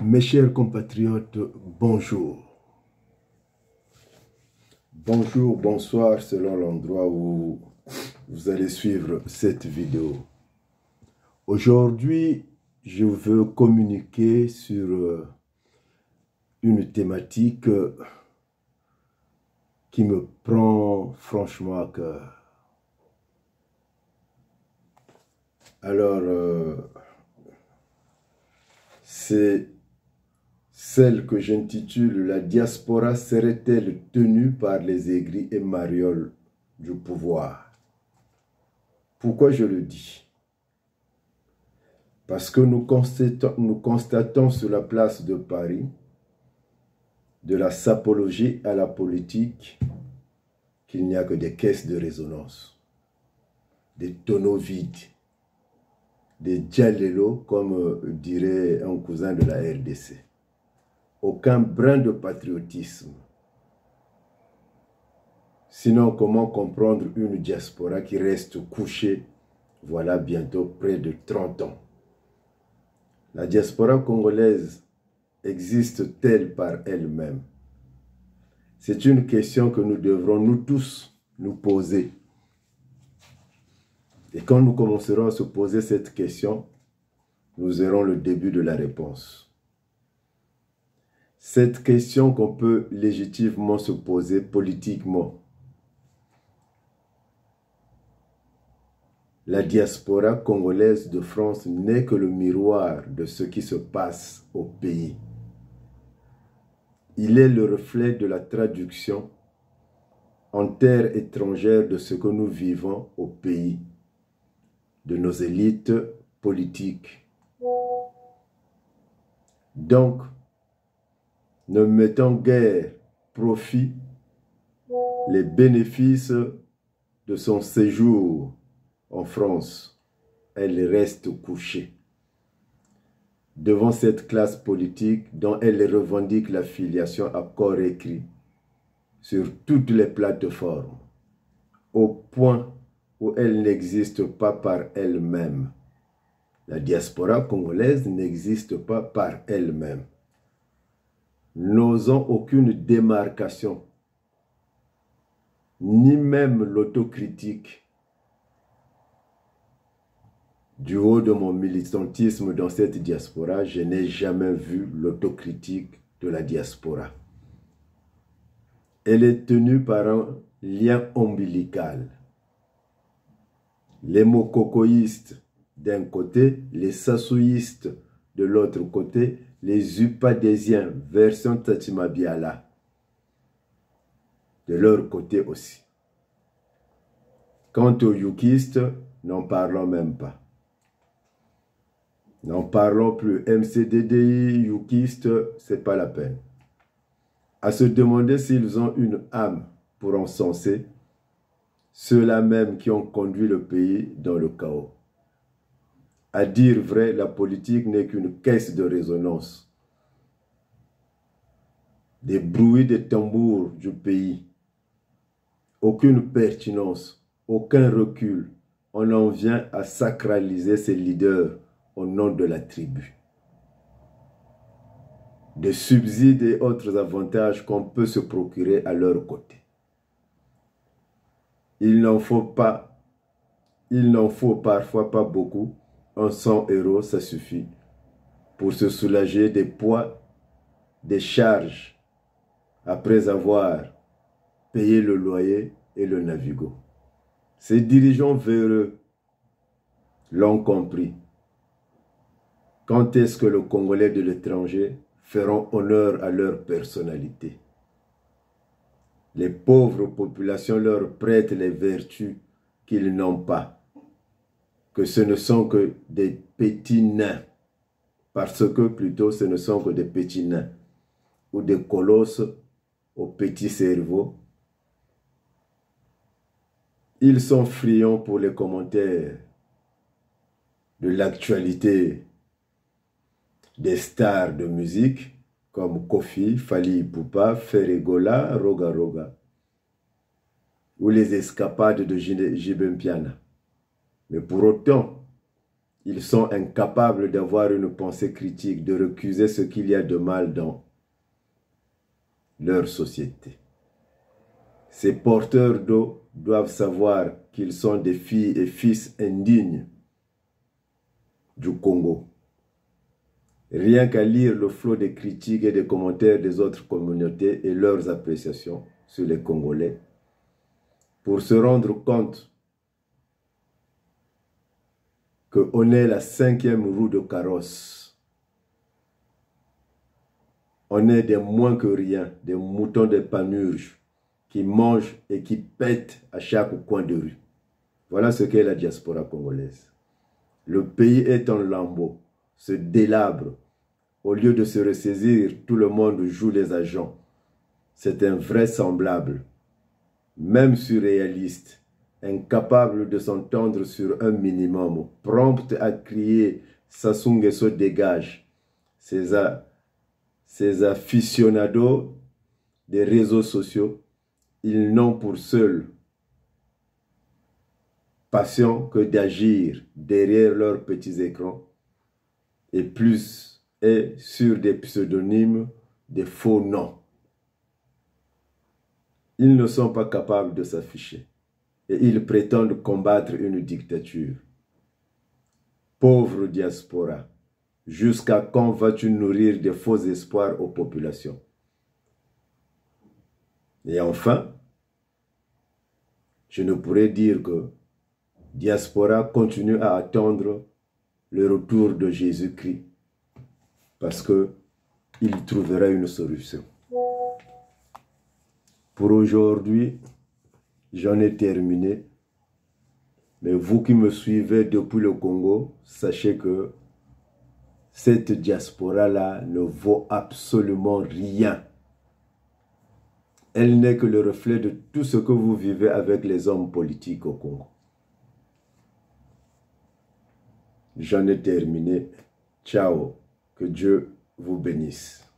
Mes chers compatriotes, bonjour. Bonjour, bonsoir, selon l'endroit où vous allez suivre cette vidéo. Aujourd'hui, je veux communiquer sur une thématique qui me prend franchement à cœur. Alors, c'est celle que j'intitule « La diaspora serait-elle tenue par les aigris et marioles du pouvoir ?» Pourquoi je le dis? Parce que nous constatons sur la place de Paris, de la sapologie à la politique, qu'il n'y a que des caisses de résonance, des tonneaux vides, des dialélos, comme dirait un cousin de la RDC. Aucun brin de patriotisme. Sinon, comment comprendre une diaspora qui reste couchée, voilà bientôt près de 30 ans? La diaspora congolaise existe-t-elle par elle-même? C'est une question que nous devrons nous tous nous poser. Et quand nous commencerons à se poser cette question, nous aurons le début de la réponse. Cette question qu'on peut légitimement se poser politiquement. La diaspora congolaise de France n'est que le miroir de ce qui se passe au pays. Il est le reflet de la traduction en terre étrangère de ce que nous vivons au pays, de nos élites politiques. Donc, ne mettons guère profit les bénéfices de son séjour en France. Elle reste couchée devant cette classe politique dont elle revendique la filiation à corps écrit sur toutes les plateformes, au point où elle n'existe pas par elle-même. La diaspora congolaise n'existe pas par elle-même. N'osons aucune démarcation, ni même l'autocritique. Du haut de mon militantisme dans cette diaspora, je n'ai jamais vu l'autocritique de la diaspora. Elle est tenue par un lien ombilical. Les mokokoïstes d'un côté, les sassouistes de l'autre côté, les upadésiens, version Tatima Biala, de leur côté aussi. Quant aux yukistes, n'en parlons même pas. N'en parlons plus. MCDDI, yukistes, c'est pas la peine. À se demander s'ils ont une âme pour encenser ceux-là même qui ont conduit le pays dans le chaos. À dire vrai, la politique n'est qu'une caisse de résonance. Des bruits de tambours du pays. Aucune pertinence, aucun recul. On en vient à sacraliser ses leaders au nom de la tribu. De subsides et autres avantages qu'on peut se procurer à leur côté. Il n'en faut parfois pas beaucoup. 100 €, ça suffit pour se soulager des poids, des charges, après avoir payé le loyer et le Navigo. Ces dirigeants véreux l'ont compris. Quand est-ce que les Congolais de l'étranger feront honneur à leur personnalité? Les pauvres populations leur prêtent les vertus qu'ils n'ont pas. Que ce ne sont que des petits nains. Parce que plutôt ce ne sont que des petits nains. Ou des colosses au petit cerveau. Ils sont friands pour les commentaires de l'actualité des stars de musique comme Kofi, Fali Ipupa, Ferregola, Roga Roga, ou les escapades de Jibempiana. Mais pour autant, Ils sont incapables d'avoir une pensée critique, de recuser ce qu'il y a de mal dans leur société. Ces porteurs d'eau doivent savoir qu'ils sont des filles et fils indignes du Congo. Rien qu'à lire le flot des critiques et des commentaires des autres communautés et leurs appréciations sur les Congolais, pour se rendre compte qu'on est la 5e roue de carrosse. On est des moins que rien, des moutons de panurge qui mangent et qui pètent à chaque coin de rue. Voilà ce qu'est la diaspora congolaise. Le pays est en lambeaux, se délabre. Au lieu de se ressaisir, tout le monde joue les agents. C'est invraisemblable, même surréaliste, incapable de s'entendre sur un minimum, prompt à crier « Sassou Nguesso dégage ». Ces aficionados des réseaux sociaux, ils n'ont pour seule passion que d'agir derrière leurs petits écrans et sur des pseudonymes, des faux noms. Ils ne sont pas capables de s'afficher et ils prétendent combattre une dictature. Pauvre diaspora, jusqu'à quand vas-tu nourrir de faux espoirs aux populations? Et enfin, je ne pourrais dire que diaspora continue à attendre le retour de Jésus-Christ parce qu'il trouvera une solution. Pour aujourd'hui, j'en ai terminé. Mais vous qui me suivez depuis le Congo, sachez que cette diaspora-là ne vaut absolument rien. Elle n'est que le reflet de tout ce que vous vivez avec les hommes politiques au Congo. J'en ai terminé. Ciao. Que Dieu vous bénisse.